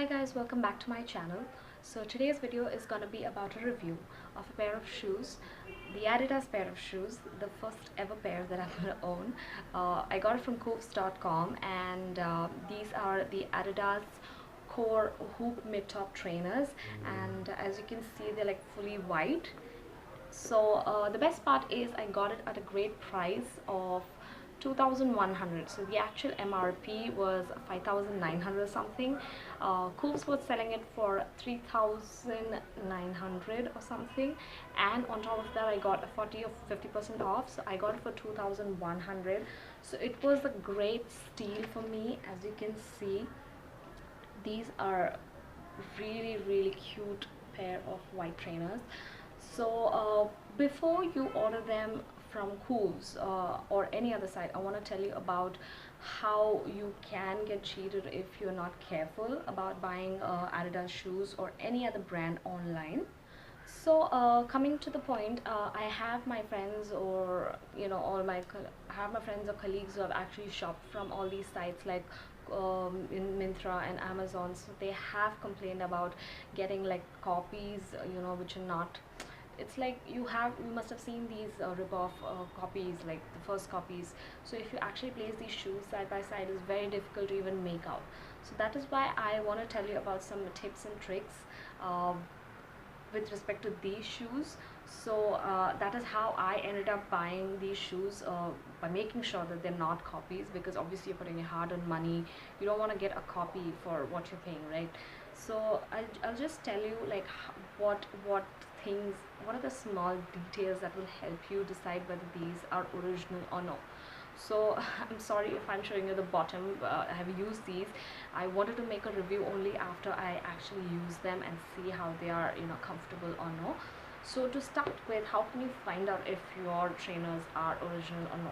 Hi guys, welcome back to my channel. So today's video is gonna be about a review of a pair of shoes, the Adidas pair of shoes, the first ever pair that I'm gonna own. I got it from Xoxo.com, and these are the Adidas Core Hoop Mid-Top Trainers, and as you can see, they're like fully white. So the best part is I got it at a great price of 2,100. So the actual MRP was 5,900 or something. Coops was selling it for 3,900 or something, and on top of that I got a 40 or 50% off, so I got it for 2,100. So it was a great steal for me. As you can see, these are really cute pair of white trainers. So before you order them from Cooves or any other site, I want to tell you about how you can get cheated if you're not careful about buying Adidas shoes or any other brand online. So coming to the point, I have my friends, or I have my friends or colleagues who have actually shopped from all these sites like in Myntra and Amazon. So they have complained about getting like copies, which are not. It's like you must have seen these rip-off copies, like the first copies. So if you actually place these shoes side by side, it's very difficult to even make out. So that is why I want to tell you about some tips and tricks with respect to these shoes. So that is how I ended up buying these shoes, by making sure that they're not copies, because obviously you're putting your hard-earned money. You don't want to get a copy for what you're paying, right? So I'll just tell you like what are the small details that will help you decide whether these are original or no. So I'm sorry if I'm showing you the bottom. I have used these. I wanted to make a review only after I actually use them and see how they are comfortable or no. So to start with, how can you find out if your trainers are original or no?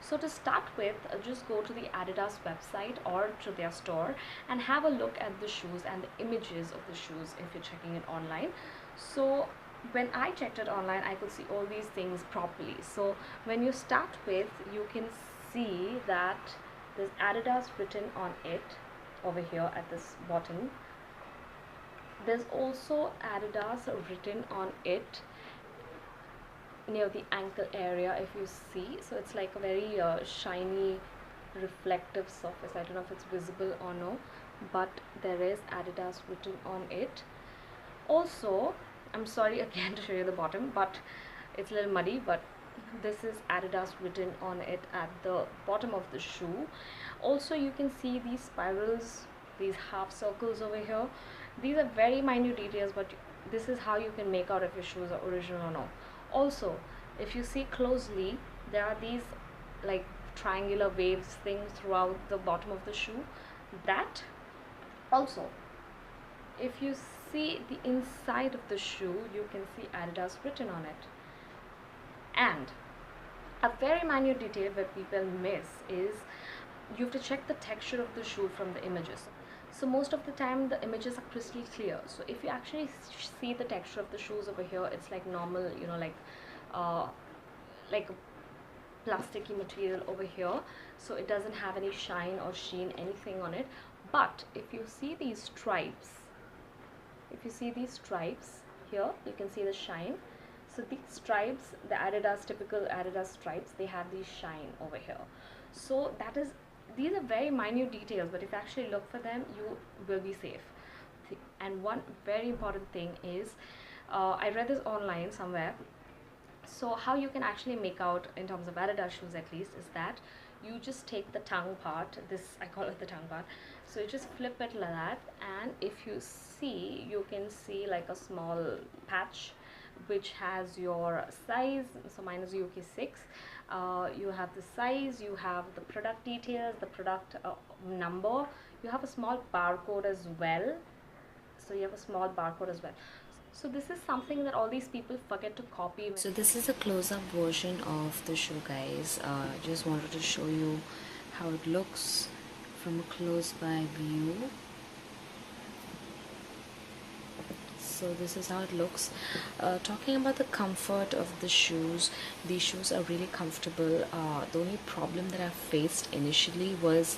So to start with, just go to the Adidas website or to their store and have a look at the shoes and the images of the shoes if you're checking it online. So when I checked it online, I could see all these things properly. So when you start with, you can see that there's Adidas written on it over here at this bottom. There's also Adidas written on it near the ankle area, if you see. So it's like a very shiny reflective surface. I don't know if it's visible or no, but there is Adidas written on it. Also, I'm sorry again to show you the bottom, but it's a little muddy, but this is Adidas written on it at the bottom of the shoe. Also, you can see these spirals, these half circles over here. These are very minute details, but this is how you can make out if your shoes are original or no. Also, if you see closely, there are these like triangular waves things throughout the bottom of the shoe. That also, if you see the inside of the shoe, you can see Adidas written on it. And a very minute detail that people miss is you have to check the texture of the shoe from the images. So most of the time the images are crystal clear. So if you actually see the texture of the shoes over here, it's like normal, like a plasticky material over here. So it doesn't have any shine or sheen, anything on it. But if you see these stripes, here, you can see the shine. So these stripes, the typical Adidas stripes, they have these shine over here. So these are very minute details, but if you actually look for them, you will be safe. And one very important thing is, I read this online somewhere. So how you can actually make out in terms of Adidas shoes at least is that you just take the tongue part, I call it the tongue part. So you just flip it like that, and if you see, you can see like a small patch which has your size. So mine is UK6. You have the size, you have the product details, the product number, you have a small barcode as well. So this is something that all these people forget to copy. So this is a close-up version of the shoe, guys. Just wanted to show you how it looks from a close-by view. So So this is how it looks. Talking about the comfort of the shoes, these shoes are really comfortable. The only problem that I faced initially was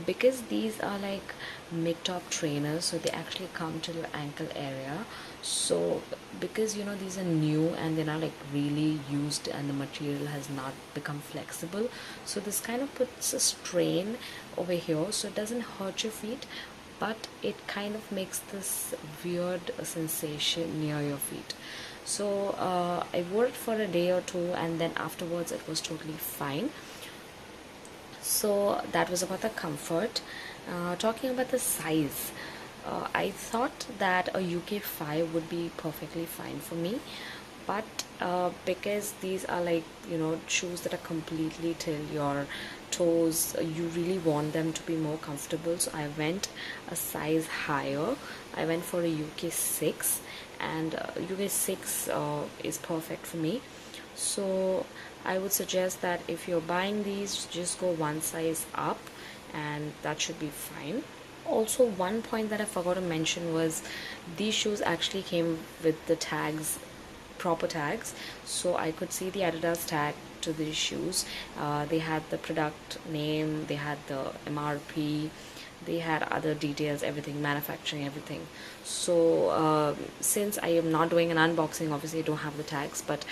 because these are like mid-top trainers, so they actually come till your ankle area. So because you know these are new and they're not like really used and the material has not become flexible, so this kind of puts a strain over here, so it doesn't hurt your feet, but it kind of makes this weird sensation near your feet. So I wore it for a day or two, and then afterwards it was totally fine. So that was about the comfort. Talking about the size, I thought that a UK 5 would be perfectly fine for me, but because these are like, you know, shoes that are completely till your toes, you really want them to be more comfortable, so I went a size higher. I went for a UK 6, and UK 6 is perfect for me. So I would suggest that if you're buying these, just go one size up and that should be fine. Also, one point that I forgot to mention was these shoes actually came with the tags, proper tags, so I could see the Adidas tag to these shoes. They had the product name, they had the MRP, they had other details, everything, manufacturing, everything. So since I am not doing an unboxing, obviously I don't have the tags, but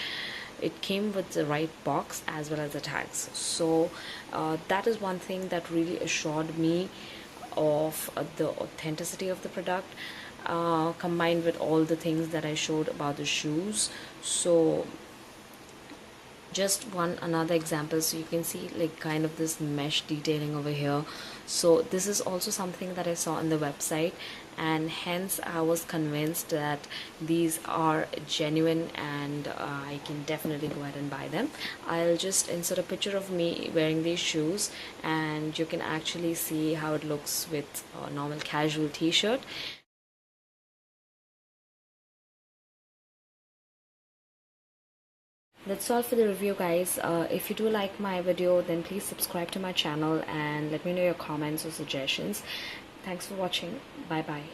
it came with the right box as well as the tags. So that is one thing that really assured me of the authenticity of the product, combined with all the things that I showed about the shoes. So just one another example, so you can see like kind of this mesh detailing over here. So this is also something that I saw on the website, and hence I was convinced that these are genuine, and I can definitely go ahead and buy them. I'll just insert a picture of me wearing these shoes, and you can actually see how it looks with a normal casual t-shirt. That's all for the review, guys. If you do like my video, then please subscribe to my channel and let me know your comments or suggestions. Thanks for watching. Bye bye.